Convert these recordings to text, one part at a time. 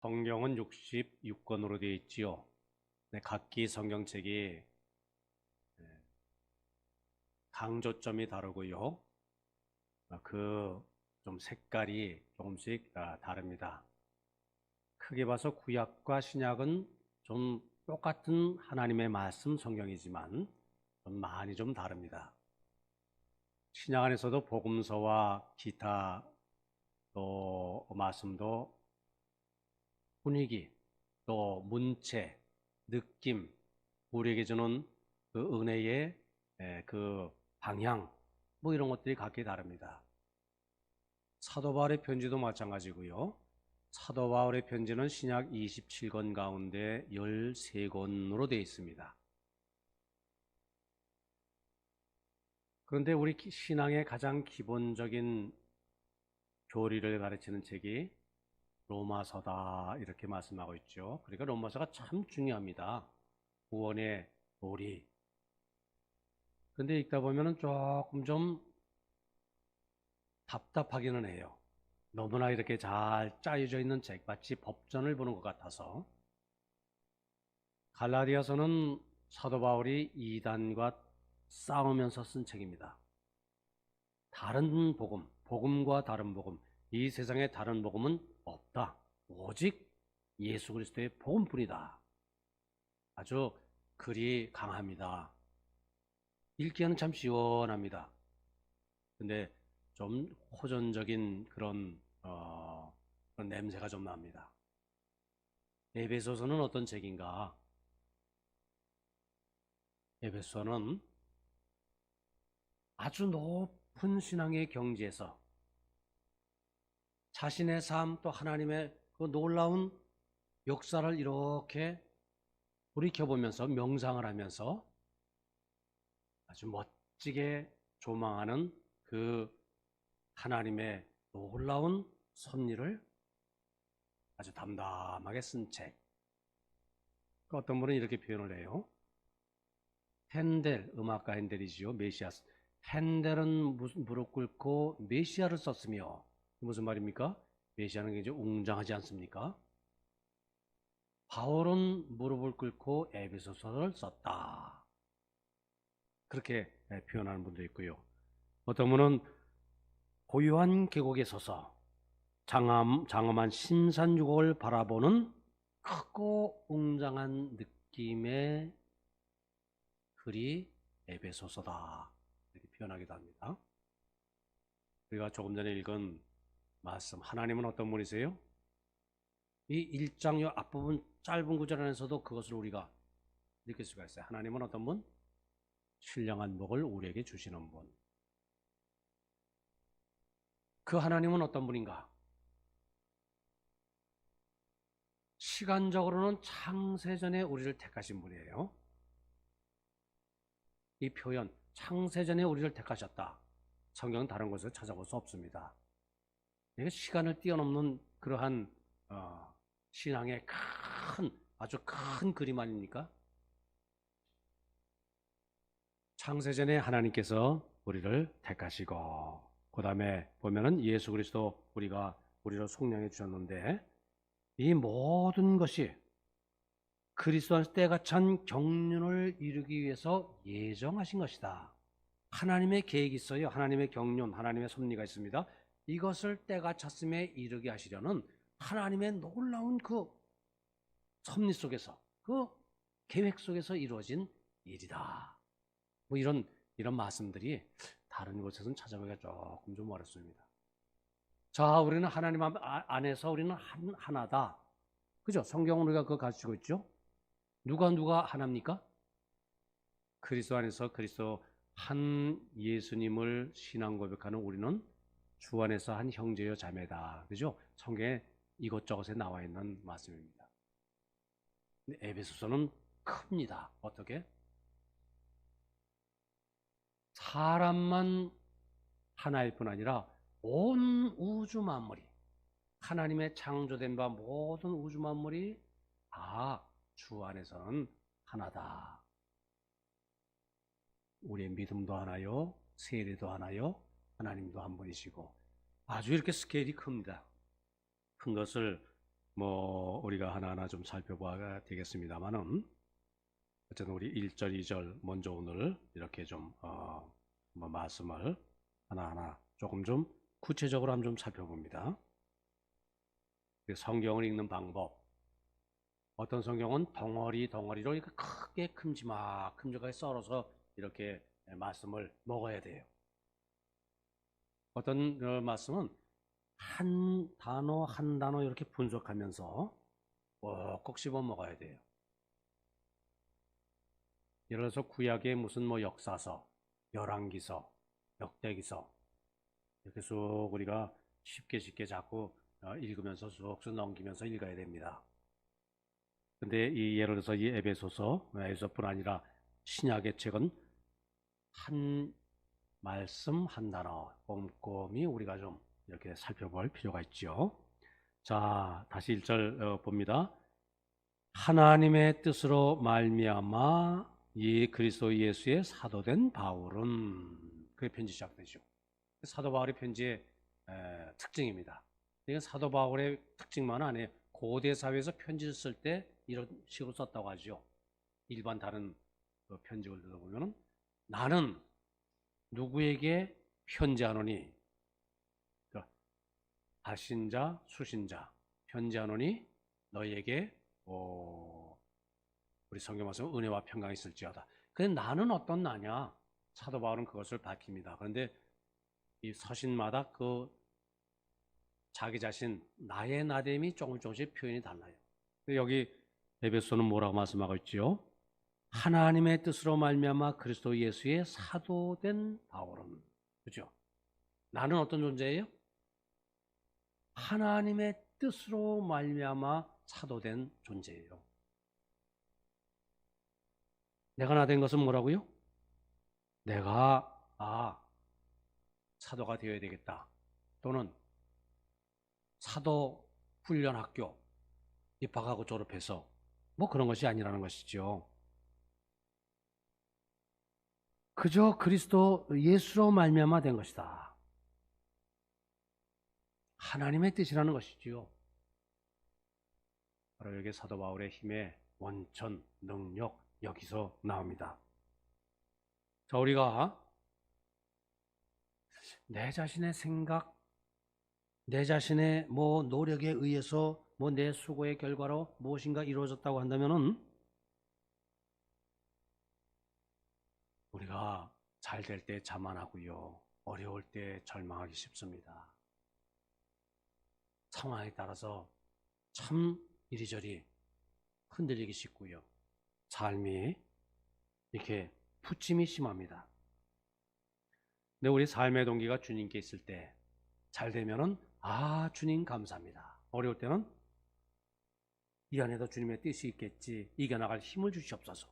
성경은 66권으로 되어 있지요. 네, 각기 성경책이 강조점이 다르고요. 그 좀 색깔이 조금씩 다릅니다. 크게 봐서 구약과 신약은 좀 똑같은 하나님의 말씀 성경이지만 좀 많이 좀 다릅니다. 신약 안에서도 복음서와 기타 또 말씀도 분위기, 또 문체, 느낌, 우리에게 주는 그 은혜의 그 방향, 뭐 이런 것들이 각기 다릅니다. 사도 바울의 편지도 마찬가지고요. 사도 바울의 편지는 신약 27권 가운데 13권으로 되어 있습니다. 그런데 우리 신앙의 가장 기본적인 교리를 가르치는 책이 로마서다 이렇게 말씀하고 있죠. 그러니까 로마서가 참 중요합니다. 구원의 도리. 그런데 읽다 보면은 조금 좀 답답하기는 해요. 너무나 이렇게 잘 짜여져 있는 책, 마치 법전을 보는 것 같아서. 갈라디아서는 사도 바울이 이단과 싸우면서 쓴 책입니다. 다른 복음, 복음과 다른 복음, 이 세상에 다른 복음은 없다. 오직 예수 그리스도의 복음뿐이다. 아주 글이 강합니다. 읽기에는 참 시원합니다. 근데 좀 호전적인 그런 냄새가 좀 납니다. 에베소서는 어떤 책인가? 에베소서는 아주 높은 신앙의 경지에서 자신의 삶 또 하나님의 그 놀라운 역사를 이렇게 돌이켜보면서 명상을 하면서 아주 멋지게 조망하는 그 하나님의 놀라운 섭리를 아주 담담하게 쓴 책. 어떤 분은 이렇게 표현을 해요. 핸델, 음악가 핸델이지요. 메시아스. 핸델은 무릎 꿇고 메시아를 썼으며, 무슨 말입니까? 메시아는 굉장히 웅장하지 않습니까? 바울은 무릎을 꿇고 에베소서를 썼다. 그렇게 표현하는 분도 있고요. 어떤 분은 고요한 계곡에 서서 장엄한 신산유곡을 바라보는 크고 웅장한 느낌의 글이 에베소서다. 이렇게 표현하기도 합니다. 우리가 조금 전에 읽은 말씀, 하나님은 어떤 분이세요? 이 1장 요 앞부분 짧은 구절 안에서도 그것을 우리가 느낄 수가 있어요. 하나님은 어떤 분? 신령한 복을 우리에게 주시는 분. 그 하나님은 어떤 분인가? 시간적으로는 창세전에 우리를 택하신 분이에요. 이 표현, 창세전에 우리를 택하셨다. 성경은 다른 곳에서 찾아볼 수 없습니다. 이게 시간을 뛰어넘는 그러한 신앙의 아주 큰 그림 아닙니까? 창세전에 하나님께서 우리를 택하시고, 그 다음에 보면은 예수 그리스도 우리를 속량해 주셨는데, 이 모든 것이 그리스도 안에서 때가 찬 경륜을 이루기 위해서 예정하신 것이다. 하나님의 계획이 있어요. 하나님의 경륜, 하나님의 섭리가 있습니다. 이것을 때가 찼음에 이르게 하시려는 하나님의 놀라운 그 섭리 속에서, 그 계획 속에서 이루어진 일이다. 뭐 이런 말씀들이 다른 곳에서는 찾아보기가 조금 좀 어렵습니다. 자, 우리는 하나님 안에서 우리는 하나다. 그죠? 성경은 우리가 그거 가르치고 있죠? 누가 하나입니까? 그리스도 안에서 그리스도 한 예수님을 신앙 고백하는 우리는 주 안에서 한 형제요 자매다. 그죠? 성경에 이것저것에 나와 있는 말씀입니다. 에베소서는 큽니다. 어떻게? 사람만 하나일 뿐 아니라 온 우주 만물이, 하나님의 창조된 바 모든 우주 만물이 다 주 안에서는 하나다. 우리의 믿음도 하나요, 세례도 하나요, 하나님도 한 분이시고, 아주 이렇게 스케일이 큽니다. 큰 것을 뭐 우리가 하나하나 좀 살펴봐야 되겠습니다만은 어쨌든 우리 1절, 2절 먼저 오늘 이렇게 좀 뭐 말씀을 하나하나 조금 좀 구체적으로 한번 좀 살펴봅니다. 성경을 읽는 방법. 어떤 성경은 덩어리로 이렇게 크게 큼지막하게 썰어서 이렇게 말씀을 먹어야 돼요. 어떤 말씀은 한 단어 이렇게 분석하면서 꼭꼭 씹어 먹어야 돼요. 예를 들어서 구약의 무슨 뭐 역사서, 열왕기서, 역대기서 이렇게 쑥 우리가 쉽게 자꾸 읽으면서 쑥쑥 넘기면서 읽어야 됩니다. 근데 이 예를 들어서 이 에베소서뿐 아니라 신약의 책은 한 말씀 한 단어 꼼꼼히 우리가 좀 이렇게 살펴볼 필요가 있죠. 자, 다시 1절 봅니다. 하나님의 뜻으로 말미암아 이 그리스도 예수의 사도된 바울은, 그의 편지 시작되죠. 사도 바울의 편지의 특징입니다. 이건 사도 바울의 특징만 아니에요. 고대 사회에서 편지를 쓸 때 이런 식으로 썼다고 하죠. 일반 다른 편지를 들어보면 나는 누구에게 편지하노니, 발신자, 수신자, 편지하노니 너희에게 우리 성경 말씀 은혜와 평강이 있을지어다. 근데 나는 어떤 나냐? 사도 바울은 그것을 밝힙니다. 그런데 이 서신마다 그 자기 자신 나의 나됨이 조금씩 표현이 달라요. 여기 에베소는 뭐라고 말씀하고 있지요? 하나님의 뜻으로 말미암아 그리스도 예수의 사도된 바울은, 그죠? 나는 어떤 존재예요? 하나님의 뜻으로 말미암아 사도된 존재예요. 내가 나 된 것은 뭐라고요? 내가 사도가 되어야 되겠다. 또는 사도 훈련 학교 입학하고 졸업해서 뭐 그런 것이 아니라는 것이죠. 그저 그리스도 예수로 말미암아 된 것이다. 하나님의 뜻이라는 것이지요. 바로 여기 사도 바울의 힘의 원천, 능력 여기서 나옵니다. 자, 우리가 내 자신의 생각, 내 자신의 뭐 노력에 의해서 뭐 내 수고의 결과로 무엇인가 이루어졌다고 한다면은 우리가 잘 될 때 자만하고요, 어려울 때 절망하기 쉽습니다. 상황에 따라서 참 이리저리 흔들리기 쉽고요, 삶이 이렇게 부침이 심합니다. 근데 우리 삶의 동기가 주님께 있을 때 잘 되면은 주님 감사합니다. 어려울 때는 이 안에도 주님의 뜻이 있겠지, 이겨나갈 힘을 주시옵소서.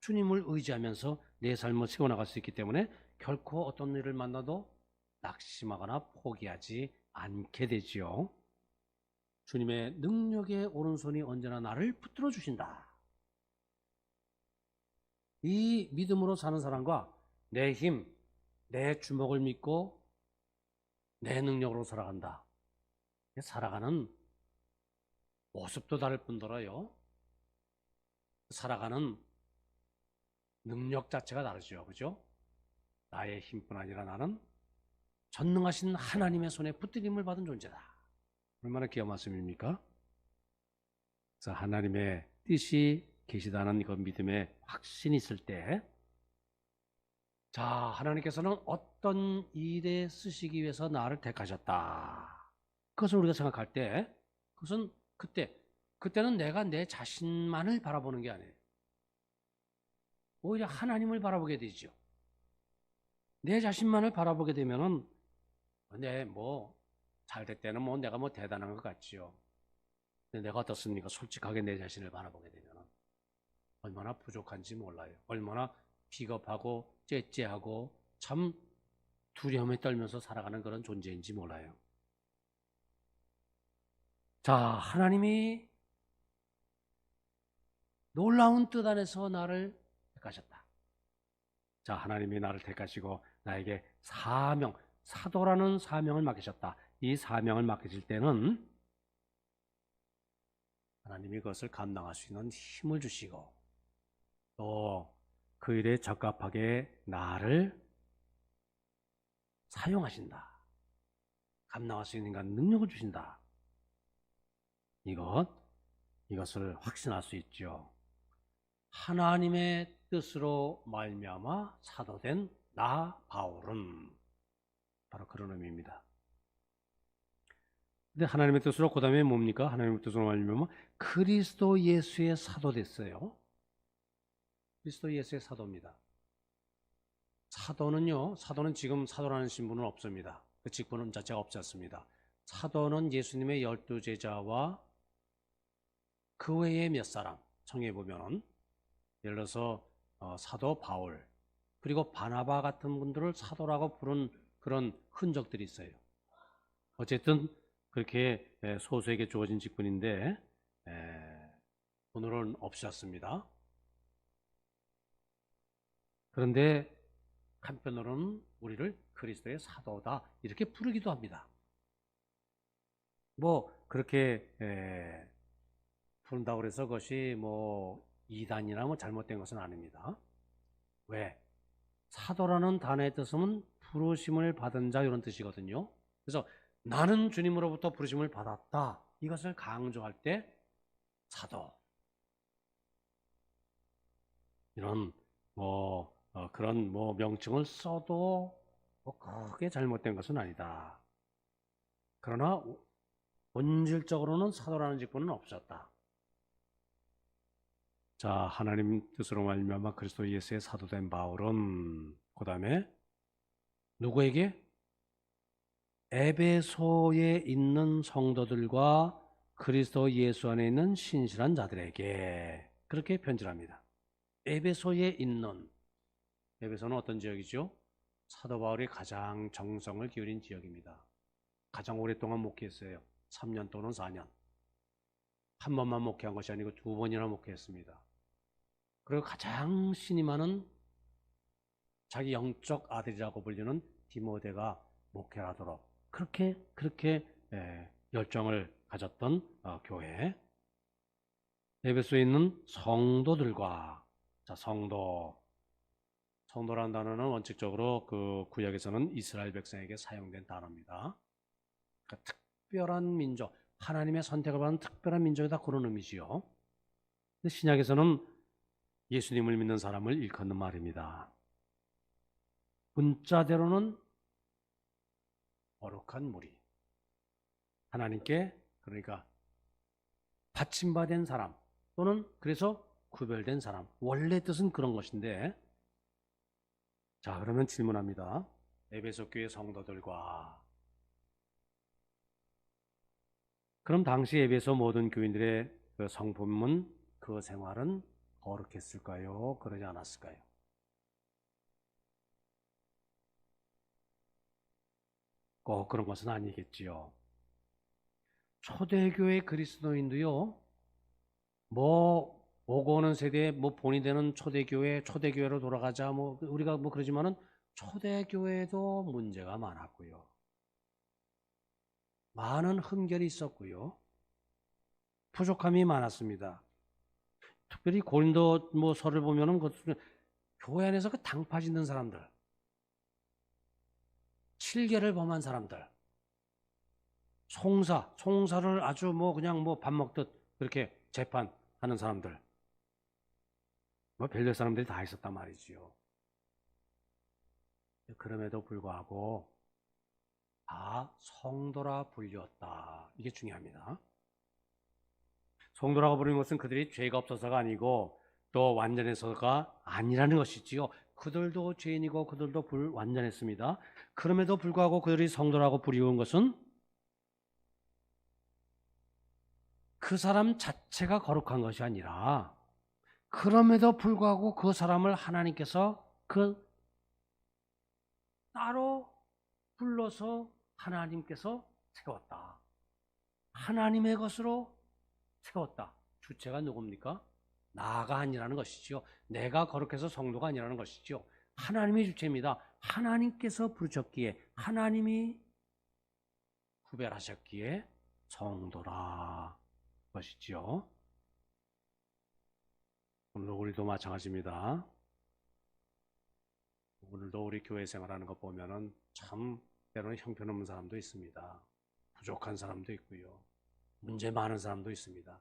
주님을 의지하면서 내 삶을 세워나갈 수 있기 때문에 결코 어떤 일을 만나도 낙심하거나 포기하지 않게 되지요. 주님의 능력의 오른손이 언제나 나를 붙들어 주신다. 이 믿음으로 사는 사람과 내 힘, 내 주먹을 믿고 내 능력으로 살아간다. 살아가는 모습도 다를 뿐더러요, 살아가는 능력 자체가 다르죠. 그죠? 나의 힘뿐 아니라 나는 전능하신 하나님의 손에 붙들림을 받은 존재다. 얼마나 귀한 말씀입니까? 그래서 하나님의 뜻이 계시다는 그 믿음의 확신이 있을 때, 자, 하나님께서는 어떤 일에 쓰시기 위해서 나를 택하셨다. 그것을 우리가 생각할 때, 그것은 그때는 내가 내 자신만을 바라보는 게 아니에요. 오히려 하나님을 바라보게 되죠. 내 자신만을 바라보게 되면은 잘 될 때는 내가 대단한 것 같지요. 근데 내가 어떻습니까? 솔직하게 내 자신을 바라보게 되면은 얼마나 부족한지 몰라요. 얼마나 비겁하고 째째하고 참 두려움에 떨면서 살아가는 그런 존재인지 몰라요. 자, 하나님이 놀라운 뜻 안에서 나를 택하셨다. 자, 하나님이 나를 택하시고 나에게 사도라는 사명을 맡기셨다. 이 사명을 맡기실 때는 하나님이 그것을 감당할 수 있는 힘을 주시고 또 그 일에 적합하게 나를 사용하신다. 감당할 수 있는 능력을 주신다. 이것을 확신할 수 있죠. 하나님의 뜻으로 말미암아 사도된 나 바울은 바로 그런 의미입니다. 근데 하나님의 뜻으로 그 다음에 뭡니까? 하나님의 뜻으로 말미암아 그리스도 예수의 사도 됐어요. 그리스도 예수의 사도입니다. 사도는 지금 사도라는 신분은 없습니다. 그 직분은 자체가 없지 않습니다. 사도는 예수님의 12제자와 그 외에 몇 사람, 성경에 보면은 예를 들어서 사도 바울 그리고 바나바 같은 분들을 사도라고 부른 그런 흔적들이 있어요. 어쨌든 그렇게 소수에게 주어진 직분인데 오늘은 없었습니다. 그런데 한편으로는 우리를 그리스도의 사도다 이렇게 부르기도 합니다. 뭐 그렇게 부른다고 해서 그것이 뭐 이단이나 뭐 잘못된 것은 아닙니다. 왜? 사도라는 단어의 뜻은 부르심을 받은 자 이런 뜻이거든요. 그래서 나는 주님으로부터 부르심을 받았다 이것을 강조할 때 사도 이런 그런 명칭을 써도 크게 잘못된 것은 아니다. 그러나 본질적으로는 사도라는 직분은 없었다. 자, 하나님 뜻으로 말미암아 그리스도 예수의 사도된 바울은 그 다음에 누구에게? 에베소에 있는 성도들과 그리스도 예수 안에 있는 신실한 자들에게 그렇게 편지를 합니다. 에베소에 있는, 에베소는 어떤 지역이죠? 사도 바울이 가장 정성을 기울인 지역입니다. 가장 오랫동안 목회했어요. 3년 또는 4년. 한 번만 목회한 것이 아니고 2번이나 목회했습니다. 그리고 가장 신이 많은 자기 영적 아들이라고 불리는 디모데가 목회를 하도록 그렇게 열정을 가졌던 교회. 에베소에 있는 성도들과, 자, 성도라는 단어는 원칙적으로 그 구약에서는 이스라엘 백성에게 사용된 단어입니다. 그러니까 특별한 민족, 하나님의 선택을 받은 특별한 민족이다 그런 의미지요. 근데 신약에서는 예수님을 믿는 사람을 일컫는 말입니다. 문자대로는 거룩한 무리, 하나님께 그러니까 받침받은 사람 또는 그래서 구별된 사람, 원래 뜻은 그런 것인데, 자, 그러면 질문합니다. 에베소 교회 성도들과, 그럼 당시 에베소 모든 교인들의 그 성품은, 그 생활은 거룩했을까요? 그러지 않았을까요? 꼭 그런 것은 아니겠지요. 초대교회 그리스도인도요, 오고 오는 세대에 본이 되는 초대교회로 돌아가자, 우리가 그러지만은 초대교회도 문제가 많았고요. 많은 흠결이 있었고요. 부족함이 많았습니다. 특별히 고린도 서를 보면은 교회 안에서 그 당파 짓는 사람들, 7계를 범한 사람들, 송사를 아주 그냥 밥 먹듯 그렇게 재판하는 사람들, 별별 사람들이 다 있었단 말이지요. 그럼에도 불구하고 다 성도라 불렸다. 이게 중요합니다. 성도라고 부르는 것은 그들이 죄가 없어서가 아니고 또 완전해서가 아니라는 것이지요. 그들도 죄인이고 그들도 불완전했습니다. 그럼에도 불구하고 그들이 성도라고 부리는 것은 그 사람 자체가 거룩한 것이 아니라 그럼에도 불구하고 그 사람을 하나님께서 따로 불러서 하나님께서 세웠다. 하나님의 것으로 세웠다. 주체가 누굽니까? 나가 아니라는 것이지요. 내가 거룩해서 성도가 아니라는 것이지요. 하나님이 주체입니다. 하나님께서 부르셨기에, 하나님이 구별하셨기에 성도라 것이지요. 오늘 우리도 마찬가지입니다. 오늘도 우리 교회 생활하는 거 보면은 참 때로는 형편없는 사람도 있습니다. 부족한 사람도 있고요. 문제 많은 사람도 있습니다.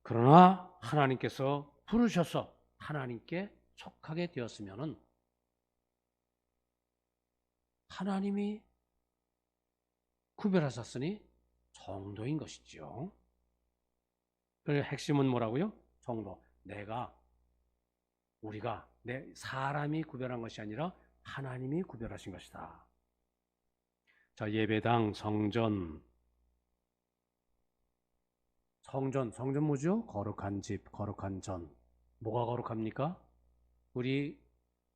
그러나 하나님께서 부르셔서 하나님께 속하게 되었으면은 하나님이 구별하셨으니 성도인 것이지요. 그 핵심은 뭐라고요? 성도. 우리가 사람이 구별한 것이 아니라 하나님이 구별하신 것이다. 자, 예배당, 성전 뭐죠? 거룩한 집, 거룩한 전. 뭐가 거룩합니까? 우리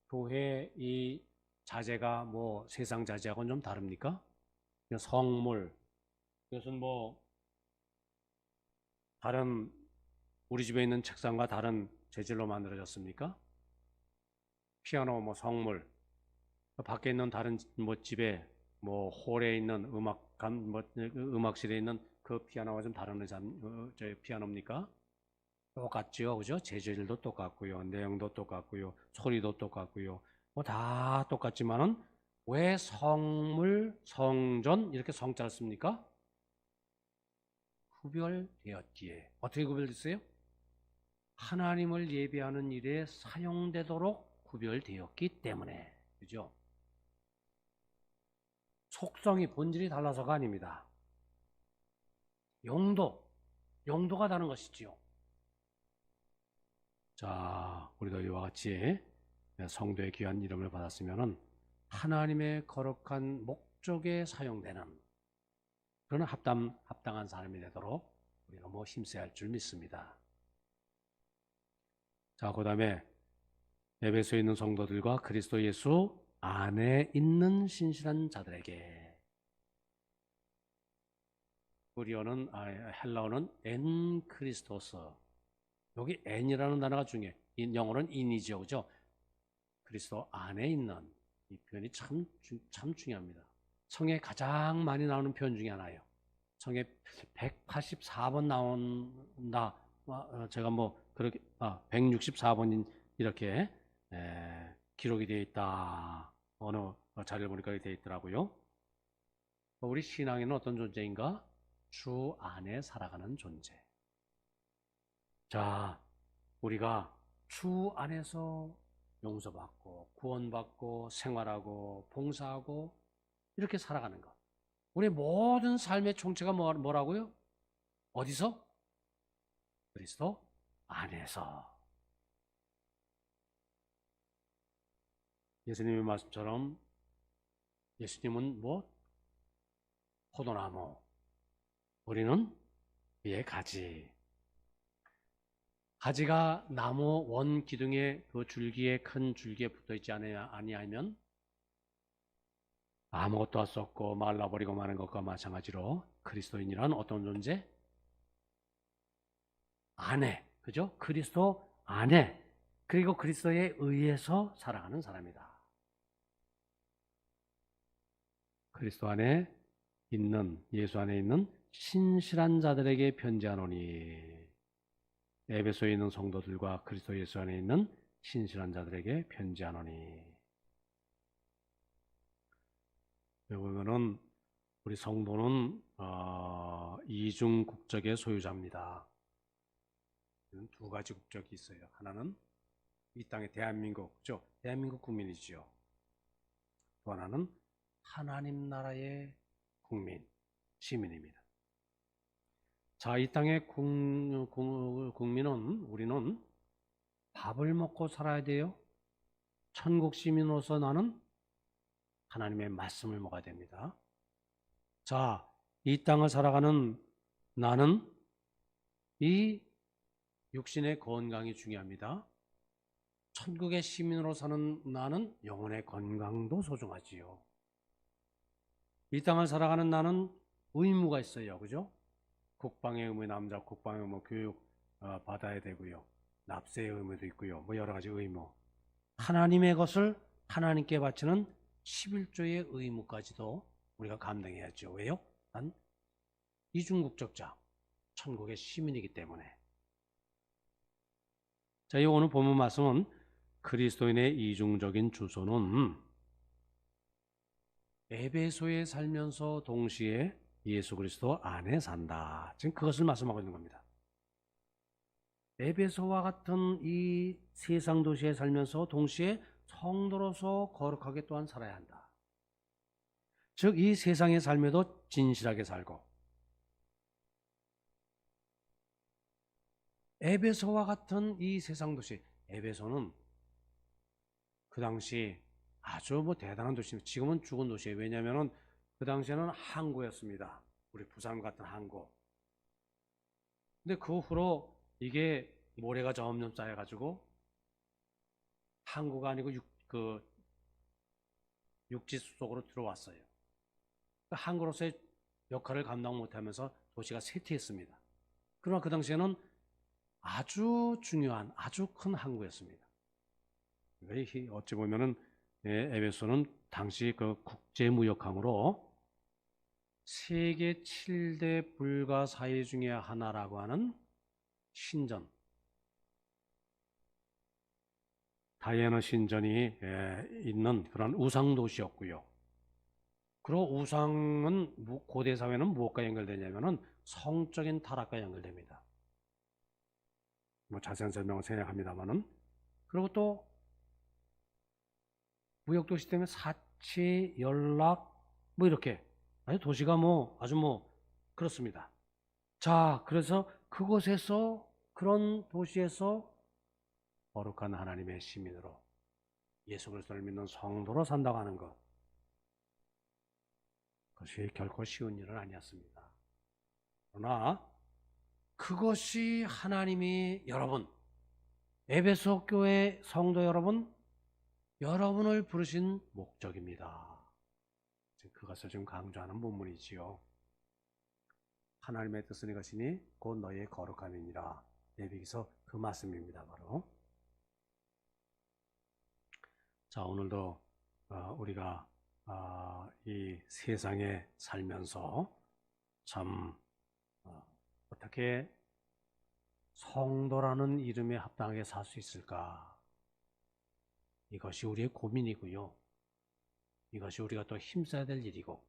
교회 이 자재가 뭐 세상 자재하고는 좀 다릅니까? 성물, 이것은 뭐 다른 우리 집에 있는 책상과 다른 재질로 만들어졌습니까? 피아노, 뭐 성물, 밖에 있는 다른 뭐 집에 뭐 홀에 있는 음악실에 있는 그 피아노와 좀 다른 피아노입니까? 똑같죠, 그죠? 재질도 똑같고요, 내용도 똑같고요, 소리도 똑같고요, 뭐 다 똑같지만은 왜 성물, 성전 이렇게 성자를 씁니까? 구별되었기에. 어떻게 구별됐어요? 하나님을 예배하는 일에 사용되도록 구별되었기 때문에. 그죠? 속성이, 본질이 달라서가 아닙니다. 용도가 다른 것이지요. 자, 우리도 이와 같이 성도의 귀한 이름을 받았으면은 하나님의 거룩한 목적에 사용되는 그런 합당한 삶이 되도록 우리가 힘써야 할 줄 믿습니다. 자, 그 다음에 에베소에 있는 성도들과 그리스도 예수 안에 있는 신실한 자들에게. 헬라어는 엔 크리스토스. 여기 엔이라는 단어가 중요해. 영어로는 인이죠, 그죠? 그리스도 안에 있는 이 표현이 참 중요합니다. 성에 가장 많이 나오는 표현 중에 하나예요. 성에 184번 나온다. 제가 그렇게 164번인 이렇게 기록이 되어 있다. 어느 자료를 보니까 되어 있더라고요. 우리 신앙에는 어떤 존재인가? 주 안에 살아가는 존재. 자, 우리가 주 안에서 용서받고 구원받고 생활하고 봉사하고 이렇게 살아가는 것. 우리 모든 삶의 총체가 뭐라고요? 어디서? 그리스도 안에서. 예수님의 말씀처럼 예수님은 포도나무, 우리는 그의 가지. 가지가 나무 원 기둥에 그 큰 줄기에 붙어 있지 아니하면 아무것도 할 수 없고 말라버리고 마는 것과 마찬가지로 그리스도인이란 어떤 존재? 안에, 그죠? 그리스도 안에, 그리고 그리스도에 의해서 살아가는 사람이다. 그리스도 안에 있는, 예수 안에 있는 신실한 자들에게 편지하노니. 에베소에 있는 성도들과 그리스도 예수 안에 있는 신실한 자들에게 편지하노니. 여기 보면은 우리 성도는 이중 국적의 소유자입니다. 두 가지 국적이 있어요. 하나는 이 땅의 대한민국죠. 대한민국 국민이지요. 또 하나는 하나님 나라의 국민, 시민입니다. 자, 이 땅의 국민은 우리는 밥을 먹고 살아야 돼요. 천국 시민으로서 나는 하나님의 말씀을 먹어야 됩니다. 자, 이 땅을 살아가는 나는 이 육신의 건강이 중요합니다. 천국의 시민으로 사는 나는 영혼의 건강도 소중하지요. 이 땅을 살아가는 나는 의무가 있어요. 그죠? 국방의 의무, 남자 국방의 의무, 교육 받아야 되고요. 납세의 의무도 있고요. 여러 가지 의무. 하나님의 것을 하나님께 바치는 11조의 의무까지도 우리가 감당해야죠. 왜요? 난 이중국적자, 천국의 시민이기 때문에. 자, 이 오늘 본문 말씀은 그리스도인의 이중적인 주소는 에베소에 살면서 동시에 예수 그리스도 안에 산다. 지금 그것을 말씀하고 있는 겁니다. 에베소와 같은 이 세상 도시에 살면서 동시에 성도로서 거룩하게 또한 살아야 한다. 즉, 이 세상의 삶에도 진실하게 살고, 에베소와 같은 이 세상 도시, 에베소는 그 당시 아주 대단한 도시입니다. 지금은 죽은 도시예요. 왜냐하면 그 당시에는 항구였습니다. 우리 부산 같은 항구. 근데 그 후로 이게 모래가 점점 쌓여가지고 항구가 아니고 육지 속으로 들어왔어요. 항구로서의 역할을 감당 못하면서 도시가 쇠퇴했습니다. 그러나 그 당시에는 아주 중요한 아주 큰 항구였습니다. 어찌 보면은 에베소는 당시 그 국제무역항으로 세계 7대 불가사의 중에 하나라고 하는 신전, 다이애나 신전이 있는 그런 우상 도시였고요. 그리고 우상은 고대 사회는 무엇과 연결되냐면은 성적인 타락과 연결됩니다. 자세한 설명을 생략합니다만은. 그리고 또 무역도시 때문에 사치, 연락, 이렇게. 도시가 아주 그렇습니다. 자, 그래서 그곳에서, 그런 도시에서 거룩한 하나님의 시민으로 예수 그리스도를 믿는 성도로 산다고 하는 것. 그것이 결코 쉬운 일은 아니었습니다. 그러나 그것이 하나님이 여러분, 에베소 교회 성도 여러분을 부르신 목적입니다. 그것을 지금 강조하는 본문이지요. 하나님의 뜻은 이것이니 곧 너희의 거룩함이니라. 레위기서 그 말씀입니다. 바로. 자, 오늘도 우리가 이 세상에 살면서 참 어떻게 성도라는 이름에 합당하게 살 수 있을까? 이것이 우리의 고민이고요. 이것이 우리가 또 힘써야 될 일이고,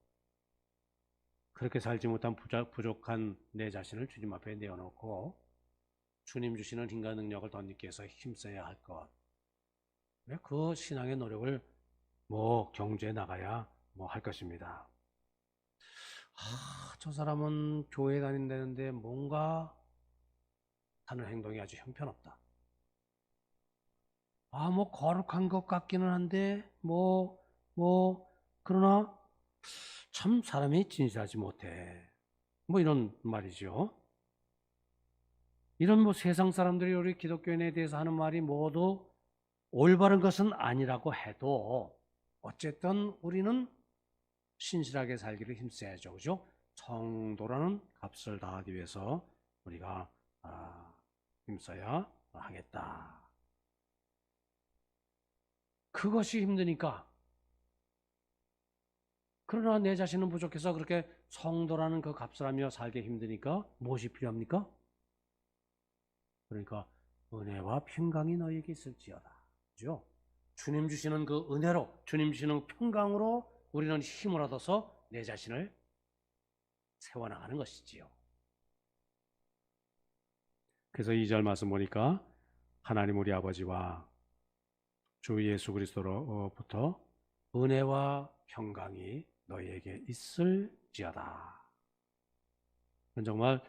그렇게 살지 못한 부족한 내 자신을 주님 앞에 내어놓고 주님 주시는 힘과 능력을 덧입기 위해서 힘써야 할 것. 그 신앙의 노력을 경주해 나가야 할 것입니다. 저 사람은 교회 다닌다는데 뭔가 하는 행동이 아주 형편없다. 거룩한 것 같기는 한데 그러나 참 사람이 진실하지 못해. 이런 말이죠. 이런 세상 사람들이 우리 기독교인에 대해서 하는 말이 모두 올바른 것은 아니라고 해도 어쨌든 우리는 신실하게 살기를 힘써야죠. 그죠? 성도라는 값을 다하기 위해서 우리가 힘써야 하겠다. 그것이 힘드니까. 그러나 내 자신은 부족해서 그렇게 성도라는 그 값을 하며 살기 힘드니까 무엇이 필요합니까? 그러니까 은혜와 평강이 너에게 있을지어다. 그죠? 주님 주시는 그 은혜로, 주님 주시는 평강으로 우리는 힘을 얻어서 내 자신을 세워나가는 것이지요. 그래서 2절 말씀 보니까 하나님 우리 아버지와 주 예수 그리스도로부터 은혜와 평강이 너희에게 있을지어다. 정말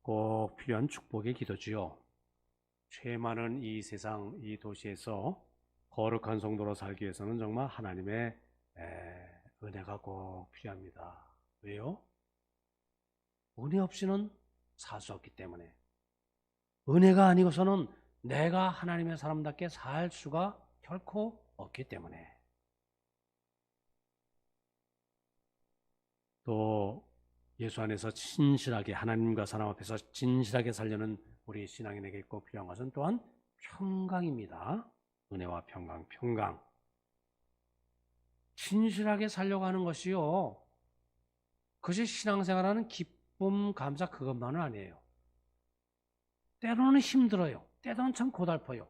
꼭 필요한 축복의 기도지요. 죄 많은 이 세상, 이 도시에서 거룩한 성도로 살기 위해서는 정말 하나님의 은혜가 꼭 필요합니다. 왜요? 은혜 없이는 살 수 없기 때문에. 은혜가 아니고서는 내가 하나님의 사람답게 살 수가 결코 없기 때문에. 또 예수 안에서 진실하게, 하나님과 사람 앞에서 진실하게 살려는 우리 신앙인에게 꼭 필요한 것은 또한 평강입니다. 은혜와 평강. 진실하게 살려고 하는 것이요, 그것이 신앙생활하는 기쁨, 감사, 그것만은 아니에요. 때로는 힘들어요. 때로는 참 고달퍼요.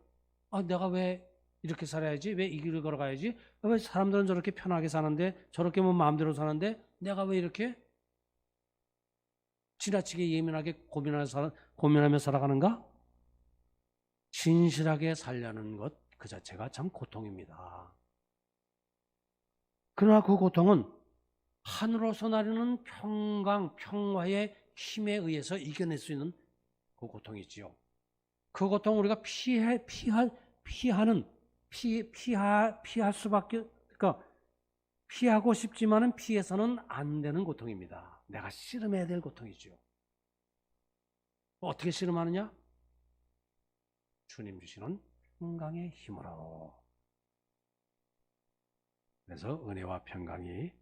내가 왜 이렇게 살아야지? 왜 이 길을 걸어가야지? 왜 사람들은 저렇게 편하게 사는데, 저렇게 뭐 마음대로 사는데, 내가 왜 이렇게 지나치게 예민하게 고민하며 살아가는가? 진실하게 살려는 것 그 자체가 참 고통입니다. 그러나 그 고통은 하늘로서 나르는 평강, 평화의 힘에 의해서 이겨낼 수 있는 그 고통이지요. 그 고통을 우리가 피할 수밖에, 그러니까 피하고 싶지만은 피해서는 안 되는 고통입니다. 내가 씨름해야 될 고통이지요. 어떻게 씨름하느냐? 주님 주시는 평강의 힘으로. 그래서 은혜와 평강이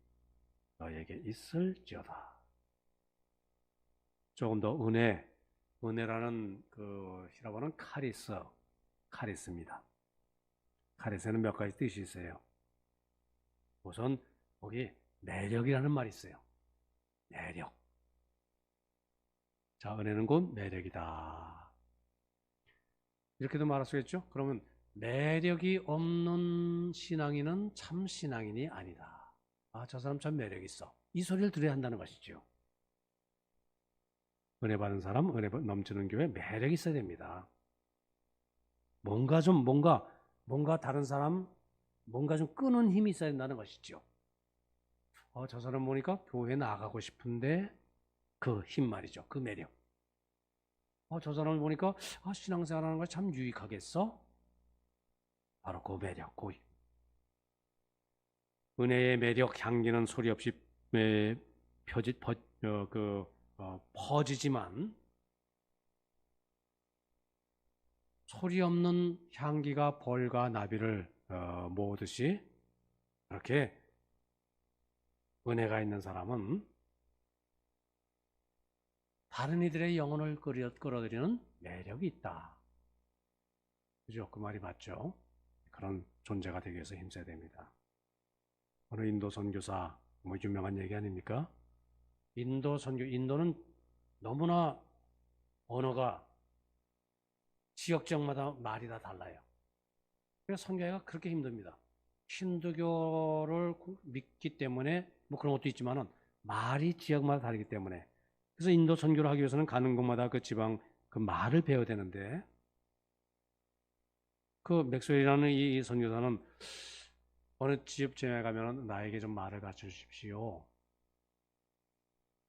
너에게 있을지어다. 조금 더 은혜라는 그 히라보는 카리스입니다. 카리스에는 몇 가지 뜻이 있어요. 우선 거기 매력이라는 말이 있어요. 매력. 자, 은혜는 곧 매력이다. 이렇게도 말할 수 있겠죠? 그러면 매력이 없는 신앙인은 참 신앙인이 아니다. 저 사람 참 매력 있어. 이 소리를 들어야 한다는 것이죠. 은혜 받은 사람, 은혜 넘치는 교회 매력이 있어야 됩니다. 뭔가 다른 사람, 뭔가 좀 끄는 힘이 있어야 된다는 것이죠. 저 사람 보니까 교회 나가고 싶은데 그 힘 말이죠. 그 매력. 저 사람을 보니까 신앙생활 하는 거 참 유익하겠어? 바로 그 매력, 은혜의 매력 향기는 소리 없이 퍼지지만 소리 없는 향기가 벌과 나비를 모으듯이 그렇게 은혜가 있는 사람은 다른 이들의 영혼을 끌어들이는 매력이 있다. 그죠? 그 말이 맞죠? 그런 존재가 되기 위해서 힘써야 됩니다. 어느 인도 선교사, 유명한 얘기 아닙니까? 인도는 너무나 언어가 지역마다 말이 다 달라요. 그래서 선교가 그렇게 힘듭니다. 힌두교를 믿기 때문에 그런 것도 있지만은 말이 지역마다 다르기 때문에 그래서 인도 선교를 하기 위해서는 가는 곳마다 그 지방 그 말을 배워야 되는데 그 맥스웰이라는 이 선교사는 어느 지역에 가면 나에게 좀 말을 가르쳐 주십시오.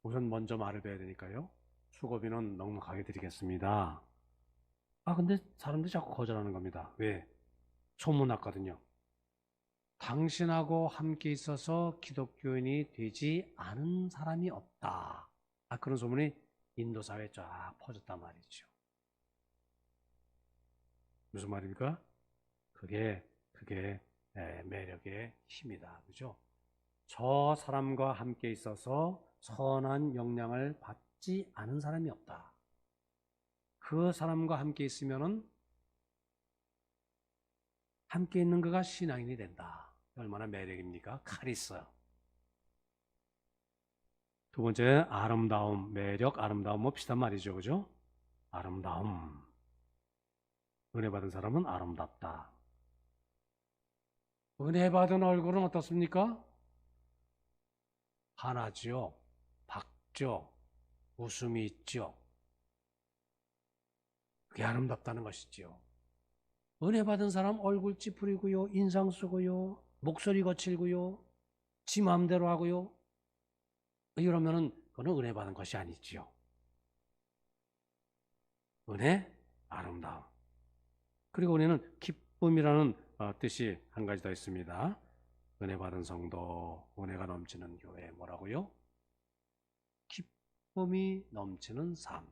우선 먼저 말을 배워야 되니까요. 수고비는 넉넉하게 드리겠습니다. 근데 사람들이 자꾸 거절하는 겁니다. 왜? 소문났거든요. 당신하고 함께 있어서 기독교인이 되지 않은 사람이 없다. 그런 소문이 인도 사회에 쫙 퍼졌단 말이죠. 무슨 말입니까? 그게 매력의 힘이다. 그죠? 저 사람과 함께 있어서 선한 영향을 받지 않은 사람이 없다. 그 사람과 함께 있으면은 함께 있는 그가 신앙인이 된다. 얼마나 매력입니까? 카리스. 두 번째, 아름다움, 매력, 아름다움 비슷한 말이죠. 그죠? 아름다움. 은혜 받은 사람은 아름답다. 은혜 받은 얼굴은 어떻습니까? 환하지요. 밝죠. 웃음이 있죠. 그게 아름답다는 것이지요. 은혜 받은 사람 얼굴 찌푸리고요. 인상 쓰고요. 목소리 거칠고요. 지 마음대로 하고요. 이러면은 그건 은혜 받은 것이 아니지요. 은혜, 아름다움. 그리고 은혜는 기쁨이라는 뜻이 한 가지 더 있습니다. 은혜 받은 성도, 은혜가 넘치는 교회 뭐라고요? 기쁨이 넘치는 삶.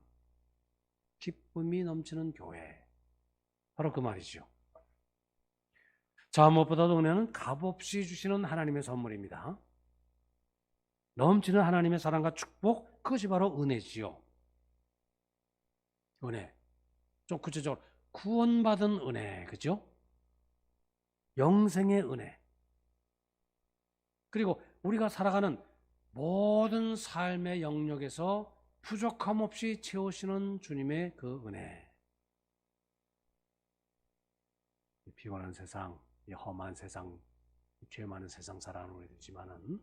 기쁨이 넘치는 교회. 바로 그 말이죠. 자, 무엇보다도 은혜는 값없이 주시는 하나님의 선물입니다. 넘치는 하나님의 사랑과 축복, 그것이 바로 은혜지요. 은혜. 좀 구체적으로 구원받은 은혜, 그죠? 영생의 은혜. 그리고 우리가 살아가는 모든 삶의 영역에서 부족함 없이 채우시는 주님의 그 은혜. 피곤한 세상, 이 험한 세상, 죄 많은 세상 살아가는 우리들이지만은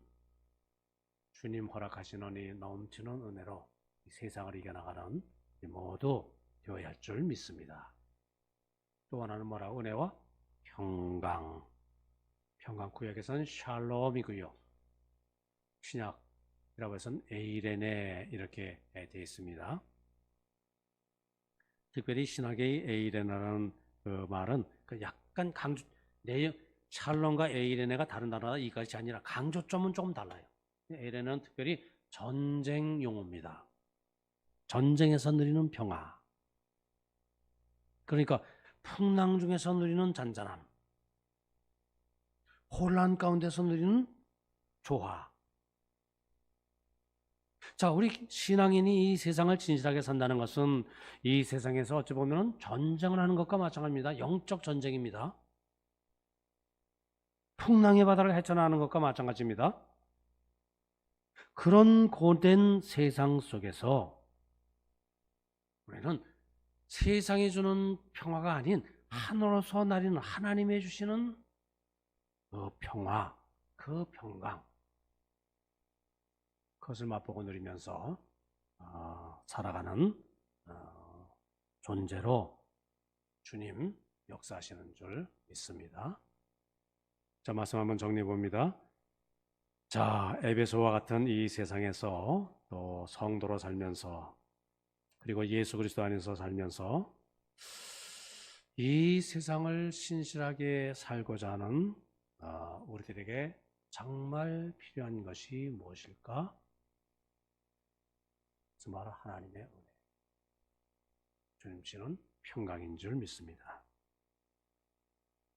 주님 허락하시는 이 넘치는 은혜로 이 세상을 이겨나가는 모두 되어야 할 줄 믿습니다. 또 하나는 뭐라고? 은혜와 평강. 평강 구약에서는 샬롬이고요. 신약이라고 해서는 에이레네 이렇게 되어 있습니다. 특별히 신학의 에이레네라는 그 말은 그 약간 강조, 내용, 샬롬과 에이레네가 다른 단어다 이것이 아니라 강조점은 조금 달라요. 에이레네는 특별히 전쟁 용어입니다. 전쟁에서 누리는 평화. 그러니까 풍랑 중에서 누리는 잔잔함. 혼란 가운데서 누리는 조화. 자, 우리 신앙인이 이 세상을 진실하게 산다는 것은 이 세상에서 어찌 보면 전쟁을 하는 것과 마찬가지입니다. 영적 전쟁입니다. 풍랑의 바다를 헤쳐나가는 것과 마찬가지입니다. 그런 고된 세상 속에서 우리는 세상이 주는 평화가 아닌 하늘로서 나리는 하나님이 주시는 그 평화, 그 평강, 그것을 맛보고 누리면서 살아가는 존재로 주님 역사하시는 줄 믿습니다. 자, 말씀 한번 정리해 봅니다. 자, 에베소와 같은 이 세상에서 또 성도로 살면서 그리고 예수 그리스도 안에서 살면서 이 세상을 신실하게 살고자 하는 우리들에게 정말 필요한 것이 무엇일까? 그 바로 하나님의 은혜. 주님 씨는 평강인 줄 믿습니다.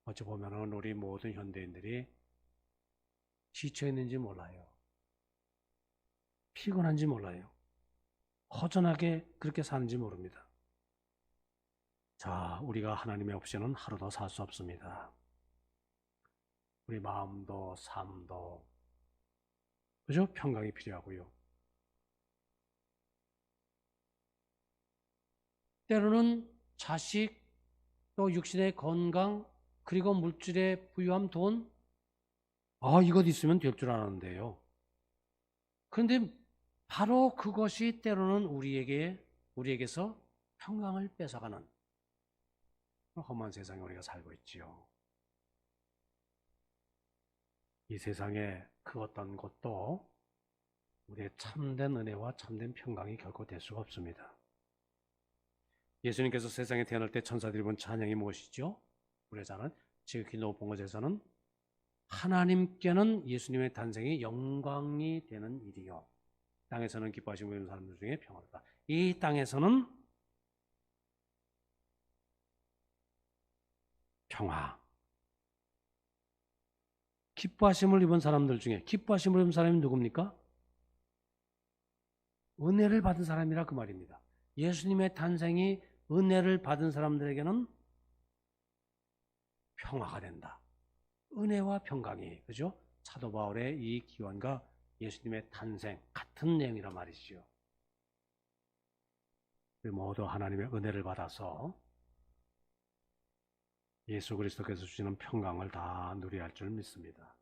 어찌 보면은 우리 모든 현대인들이 지쳐 있는지 몰라요. 피곤한지 몰라요. 허전하게 그렇게 사는지 모릅니다. 자, 우리가 하나님의 없이는 하루도 살 수 없습니다. 우리 마음도 삶도 그죠? 평강이 필요하고요. 때로는 자식, 또 육신의 건강, 그리고 물질의 부유함, 돈, 이것 있으면 될 줄 알았는데요. 그런데 바로 그것이 때로는 우리에게서 평강을 뺏어가는 험한 세상에 우리가 살고 있지요. 이 세상에 그 어떤 것도 우리의 참된 은혜와 참된 평강이 결코 될 수가 없습니다. 예수님께서 세상에 태어날 때 천사들이 본 찬양이 무엇이죠? 우리가 잘 아는 지극히 높은 곳에서는 하나님께는 예수님의 탄생이 영광이 되는 일이요, 땅에서는 기뻐하시고 있는 사람들 중에 평화롭다. 이 땅에서는 평화, 기뻐하심을 입은 사람들 중에 기뻐하심을 입은 사람이 누굽니까? 은혜를 받은 사람이라 그 말입니다. 예수님의 탄생이 은혜를 받은 사람들에게는 평화가 된다. 은혜와 평강이, 그죠? 사도 바울의 이 기원과 예수님의 탄생 같은 내용이란 말이지요. 모두 하나님의 은혜를 받아서 예수 그리스도께서 주시는 평강을 다 누려야 할 줄 믿습니다.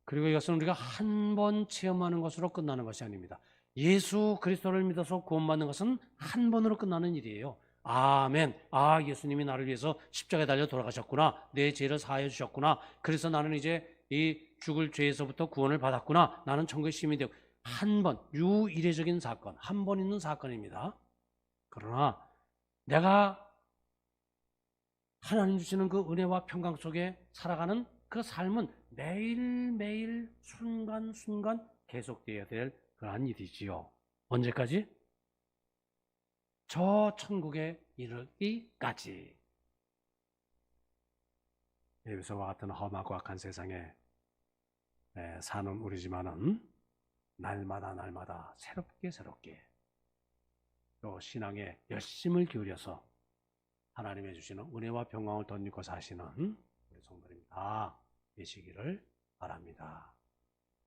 그리고 이것은 우리가 한 번 체험하는 것으로 끝나는 것이 아닙니다. 예수 그리스도를 믿어서 구원받는 것은 한 번으로 끝나는 일이에요. 아멘. 예수님이 나를 위해서 십자가에 달려 돌아가셨구나. 내 죄를 사하여 주셨구나. 그래서 나는 이제 이 죽을 죄에서부터 구원을 받았구나. 나는 천국의 시민이 되고, 한 번, 유일회적인 사건, 한 번 있는 사건입니다. 그러나 내가 하나님 주시는 그 은혜와 평강 속에 살아가는 그 삶은 매일매일 순간순간 계속되어야 될 그러한 일이지요. 언제까지? 저 천국에 이르기까지. 에베소와 같은 험하고 악한 세상에 사는 우리지만은 날마다 새롭게 또 신앙에 열심을 기울여서 하나님의 주시는 은혜와 평강을 덧입고 사시는 우리 성도님 다 되시기를 바랍니다.